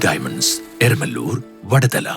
Diamonds, Eramallur, Vadathala.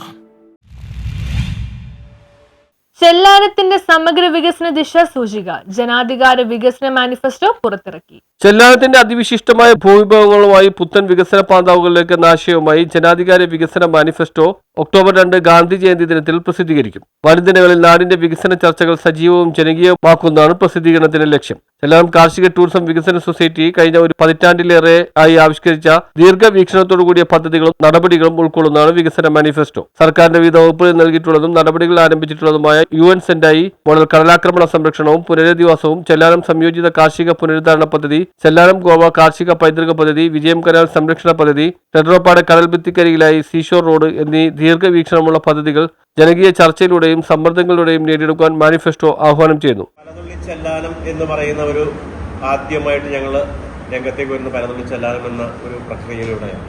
ചെല്ലാനത്തിന്റെ സമഗ്ര വികസന ദിശാസൂചിക ജനാധികാര വികസന മാനിഫെസ്റ്റോ പുറത്തിറക്കി. ചെല്ലാനത്തിന്റെ അതിവിശിഷ്ടമായ ഭൂവിഭവങ്ങളുമായി പുത്തൻ വികസന പാന്താവുകളിലേക്ക് എന്ന ആശയവുമായി ജനാധികാര വികസന മാനിഫെസ്റ്റോ ഒക്ടോബർ 2 ഗാന്ധി ജയന്തി ദിനത്തിൽ പ്രസിദ്ധീകരിക്കും. വരും ദിനങ്ങളിൽ നാടിന്റെ വികസന ചർച്ചകൾ സജീവവും ജനകീയമാക്കുന്നതാണ് പ്രസിദ്ധീകരണത്തിന്റെ ലക്ഷ്യം. ചെല്ലാനം കാർഷിക ടൂറിസം വികസന സൊസൈറ്റി കഴിഞ്ഞ ഒരു പതിറ്റാണ്ടിലേറെ ആയി ആവിഷ്കരിച്ച ദീർഘവീക്ഷണത്തോടുകൂടിയ പദ്ധതികളും നടപടികളും ഉൾക്കൊള്ളുന്നതാണ് വികസന മാനിഫെസ്റ്റോ. സർക്കാരിന്റെ വിവിധ വകുപ്പുകൾ നൽകിയിട്ടുള്ളതും നടപടികൾ ആരംഭിച്ചിട്ടുള്ളതുമായ UN സെന്റായി മോഡൽ കടലാക്രമണ സംരക്ഷണവും പുനരധിവാസവും, ചെല്ലാനം സംയോജിത കാർഷിക പുനരുദ്ധാരണ പദ്ധതി, ചെല്ലാനം ഗോവ കാർഷിക പൈതൃക പദ്ധതി, വിജയം കനാൽ സംരക്ഷണ പദ്ധതി, ടെട്രോപ്പാട് കടൽഭിത്തിക്കരികിലായി സീഷോർ റോഡ് എന്നീ ദീർഘവീക്ഷണമുള്ള പദ്ധതികൾ ജനകീയ ചർച്ചയിലൂടെയും സമ്മർദ്ദങ്ങളിലൂടെയും നേടിയെടുക്കാൻ മാനിഫെസ്റ്റോ ആഹ്വാനം ചെയ്യുന്നു. പനതുള്ളി ചെല്ലാനം എന്ന് പറയുന്ന ഒരു ആദ്യമായിട്ട് ഞങ്ങൾ രംഗത്തേക്ക് വരുന്ന പനതുള്ളി ചെല്ലാനം എന്ന ഒരു പ്രക്രിയയിലൂടെയാണ്.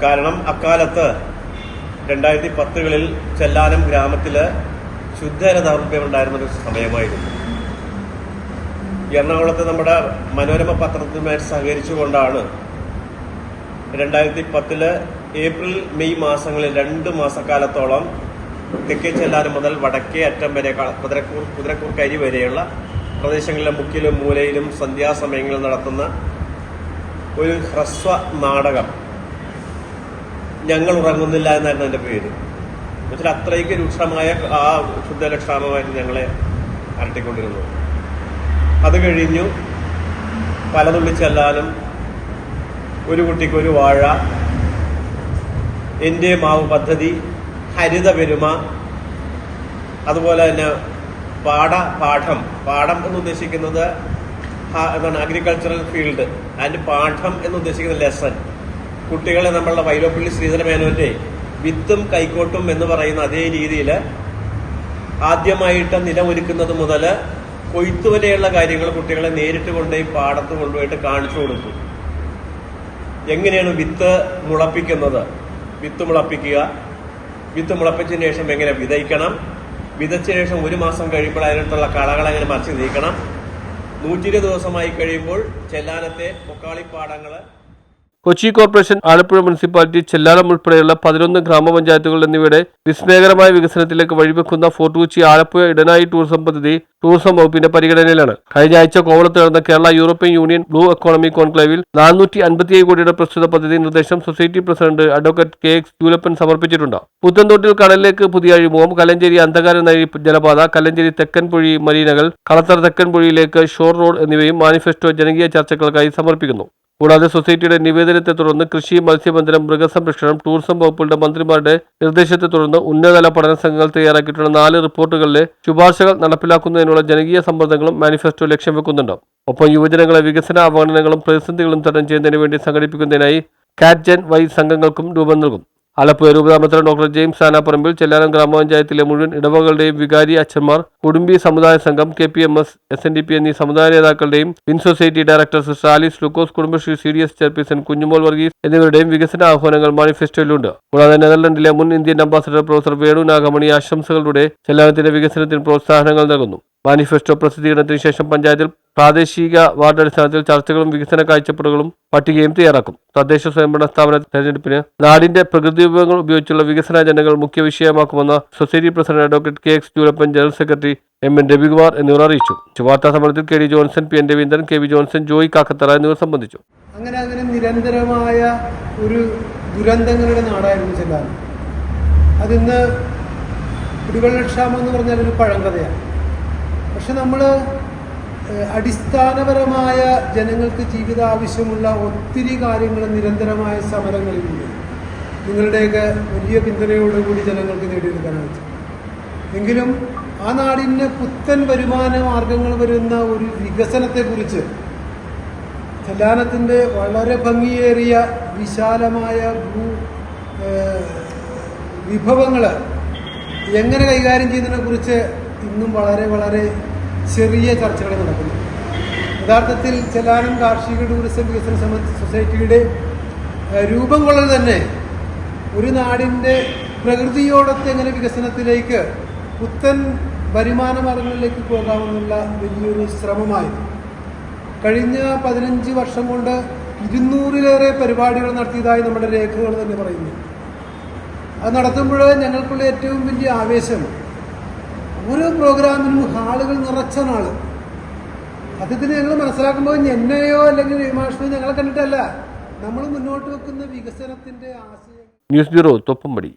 കാരണം അക്കാലത്ത് 2010കളിൽ ചെല്ലാനം ഗ്രാമത്തില് ശുദ്ധജല ദൗർലഭ്യം ഉണ്ടായിരുന്നൊരു സമയമായിരുന്നു. എറണാകുളത്ത് നമ്മുടെ മനോരമ പത്രത്തിനുമായി സഹകരിച്ചുകൊണ്ടാണ് 2010 ഏപ്രിൽ മെയ് മാസങ്ങളിൽ 2 മാസക്കാലത്തോളം തെക്കേ ചെല്ലാനം മുതൽ വടക്കേ അറ്റം വരെ കുതിരക്കൂർ കരി വരെയുള്ള പ്രദേശങ്ങളിലെ മുക്കിലും മൂലയിലും സന്ധ്യാസമയങ്ങളിൽ നടത്തുന്ന ഒരു ഹ്രസ്വ നാടകം ഞങ്ങൾ ഉറങ്ങുന്നില്ല എന്നായിരുന്നു എൻ്റെ പേര്. എന്നുവെച്ചാൽ അത്രയ്ക്ക് രൂക്ഷമായ ആ ശുദ്ധജലക്ഷാമമായിട്ട് ഞങ്ങളെ അലട്ടിക്കൊണ്ടിരുന്നു. അത് കഴിഞ്ഞു പലതുള്ളി ചെല്ലാനും, ഒരു കുട്ടിക്ക് ഒരു വാഴ, എൻ്റെ മാവ് പദ്ധതി, ഹരിത പെരുമ, അതുപോലെ തന്നെ പാഠം എന്ന് ഉദ്ദേശിക്കുന്നത് എന്താണ് അഗ്രികൾച്ചറൽ ഫീൽഡ്, അതിൻ്റെ പാഠം എന്ന് ഉദ്ദേശിക്കുന്ന ലെസൺ. കുട്ടികളെ നമ്മളുടെ വൈലോപ്പള്ളി ശ്രീധര മേനോന്റെ വിത്തും കൈക്കോട്ടും എന്ന് പറയുന്ന അതേ രീതിയിൽ ആദ്യമായിട്ട് നിലമൊരുക്കുന്നത് മുതൽ കൊയ്ത്തു വരെയുള്ള കാര്യങ്ങൾ കുട്ടികളെ നേരിട്ട് കൊണ്ടുപോയി പാടത്ത് കൊണ്ടുപോയിട്ട് കാണിച്ചു കൊടുക്കും. എങ്ങനെയാണ് വിത്ത് മുളപ്പിക്കുന്നത്, വിത്ത് മുളപ്പിക്കുക, വിത്ത് മുളപ്പിച്ചതിന് ശേഷം എങ്ങനെ വിതയ്ക്കണം, വിതച്ച ശേഷം 1 മാസം കഴിയുമ്പോൾ അതിനകത്തുള്ള കളകൾ എങ്ങനെ മറിച്ച് നീക്കണം, 120 ദിവസമായി കഴിയുമ്പോൾ ചെല്ലാനത്തെ പൊക്കാളിപ്പാടങ്ങൾ. കൊച്ചി കോർപ്പറേഷൻ, ആലപ്പുഴ മുനിസിപ്പാലിറ്റി, ചെല്ലാനം ഉൾപ്പെടെയുള്ള 11 ഗ്രാമപഞ്ചായത്തുകൾ എന്നിവയുടെ വിസ്മയകരമായ വികസനത്തിലേക്ക് വഴിവെക്കുന്ന ഫോർട്ട് കൊച്ചി ആലപ്പുഴ ഇടനാഴി ടൂറിസം പദ്ധതി ടൂറിസം വകുപ്പിന്റെ പരിഗണനയിലാണ്. കഴിഞ്ഞ ആഴ്ച കോവളത്ത് നടന്ന Kerala European union blue economy കോൺക്ലേവിൽ 457 കോടിയുടെ പ്രസ്തുത പദ്ധതി നിർദ്ദേശം സൊസൈറ്റി പ്രസിഡന്റ് അഡ്വക്കേറ്റ് KX ജൂലപ്പൻ സമർപ്പിച്ചിട്ടുണ്ട്. പുത്തൻതോട്ടിൽ കടലിലേക്ക് പുതിയ അഴിമുഖം, കല്ലഞ്ചേരി അന്ധകാര നദി ജലപാത, കല്ലഞ്ചേരി തെക്കൻപുഴി മരീനകൾ, കളത്തറ തെക്കൻപുഴിയിലേക്ക് ഷോർ റോഡ് എന്നിവയും മാനിഫെസ്റ്റോ ജനകീയ ചർച്ചകൾക്കായി സമർപ്പിക്കുന്നു. കൂടാതെ സൊസൈറ്റിയുടെ നിവേദനത്തെ തുടർന്ന് കൃഷി, മത്സ്യബന്ധനം, മൃഗസംരക്ഷണം, ടൂറിസം വകുപ്പുകളുടെ മന്ത്രിമാരുടെ നിർദ്ദേശത്തെ തുടർന്ന് ഉന്നതതല പഠന സംഘങ്ങൾ തയ്യാറാക്കിയിട്ടുള്ള 4 റിപ്പോർട്ടുകളിലെ ശുപാർശകൾ നടപ്പിലാക്കുന്നതിനുള്ള ജനകീയ സമ്മർദ്ദങ്ങളും മാനിഫെസ്റ്റോ ലക്ഷ്യം വെക്കുന്നുണ്ട്. ഒപ്പം യുവജനങ്ങളെ വികസന അവഗണനകളും പ്രതിസന്ധികളും തരണം ചെയ്യുന്നതിന് വേണ്ടി സംഘടിപ്പിക്കുന്നതിനായി കാറ്റ് ജെൻ സംഘങ്ങൾക്കും രൂപം നൽകും. ആലപ്പുഴ രൂപതാമന്ത്രി ഡോക്ടർ ജെയിംസ് ആനാപ്പറമ്പിൽ, ചെല്ലാനം ഗ്രാമപഞ്ചായത്തിലെ മുഴുവൻ ഇടവകളുടെയും വികാരി അച്ഛന്മാർ, കുടുംബി സമുദായ സംഘം, KPMS, SNDP എന്നീ സമുദായ നേതാക്കളുടെയും win society director sister Alice Lukose, Kudumbashree CDS chairperson Kunjumol Varghese എന്നിവരുടെയും വികസന ആഹ്വാനങ്ങൾ മാനിഫെസ്റ്റോയിലുണ്ട്. കൂടാതെ നെതർലൻഡിലെ മുൻ Indian ambassador professor Venu Nagamani ആശംസകളുടെ ചെല്ലാനത്തിന്റെ വികസനത്തിന് പ്രോത്സാഹനങ്ങൾ നൽകുന്നു. മാനിഫെസ്റ്റോ പ്രസിദ്ധീകരണത്തിന് ശേഷം പഞ്ചായത്തിൽ പ്രാദേശിക വാർഡ് അടിസ്ഥാനത്തിൽ ചർച്ചകളും വികസന കാഴ്ചപ്പാടുകളും പട്ടികയും തയ്യാറാക്കും. തദ്ദേശ സ്വയംഭരണ സ്ഥാപന തെരഞ്ഞെടുപ്പിന് നാടിന്റെ പ്രകൃതി വിഭവങ്ങൾ ഉപയോഗിച്ചുള്ള വികസന അജണ്ടകൾ മുഖ്യ വിഷയമാക്കുമെന്ന് society president advocate KX Julappan, general secretary MN Ravikumar എന്നിവർ അറിയിച്ചു. വാർത്താ സമ്മേളനത്തിൽ KD Johnson, PN Raveendran, KV Johnson, Joy Kakkathara എന്നിവർ സംബന്ധിച്ചു. അങ്ങനെ നിരന്തരമായ ഒരു ദുരന്തങ്ങളുടെ നാടായിരുന്നു ചെല്ലാനം. അതിന്ന് കുടിവെള്ളക്ഷാമം എന്ന് പറഞ്ഞാൽ ഒരു പഴങ്കഥയാണ്. പക്ഷെ നമ്മൾ അടിസ്ഥാനപരമായ ജനങ്ങൾക്ക് ജീവിതാവശ്യമുള്ള ഒത്തിരി കാര്യങ്ങൾ നിരന്തരമായ സമരങ്ങളിലൂടെ നിങ്ങളുടെയൊക്കെ വലിയ പിന്തുണയോടുകൂടി ജനങ്ങൾക്ക് നേടിയെടുക്കാനാണ്. എങ്കിലും ആ നാടിന് പുത്തൻ വരുമാന മാർഗങ്ങൾ വരുന്ന ഒരു വികസനത്തെക്കുറിച്ച് ചെല്ലാനത്തിൻ്റെ വളരെ ഭംഗിയേറിയ വിശാലമായ വിഭവങ്ങൾ എങ്ങനെ കൈകാര്യം ചെയ്യുന്നതിനെക്കുറിച്ച് ഇന്നും വളരെ ചെറിയ ചർച്ചകൾ നടക്കുന്നു. യഥാർത്ഥത്തിൽ ചെല്ലാനം കാർഷിക ടൂറിസം വികസന സൊസൈറ്റിയുടെ രൂപം കൊള്ളൽ തന്നെ ഒരു നാടിൻ്റെ പ്രകൃതിയോടൊത്ത് എങ്ങനെ വികസനത്തിലേക്ക് പുത്തൻ വരുമാന മാർഗങ്ങളിലേക്ക് പോകാമെന്നുള്ള വലിയൊരു ശ്രമമായിരുന്നു. കഴിഞ്ഞ 15 വർഷം കൊണ്ട് 200-ലേറെ പരിപാടികൾ നടത്തിയതായി നമ്മുടെ രേഖകൾ തന്നെ പറയുന്നു. അത് നടത്തുമ്പോൾ ഞങ്ങൾക്കുള്ള ഏറ്റവും വലിയ ആവേശം ഓരോ പ്രോഗ്രാമിനും ഹാളുകൾ നിറച്ച നാള്. സത്യത്തിന് ഞങ്ങൾ മനസ്സിലാക്കുമ്പോൾ എന്നെയോ അല്ലെങ്കിൽ വിമാഷനെയോ ഞങ്ങളെ കണ്ടിട്ടല്ല, നമ്മൾ മുന്നോട്ട് വെക്കുന്ന വികസനത്തിന്റെ ആശയം. News bureau, Thoppumpady.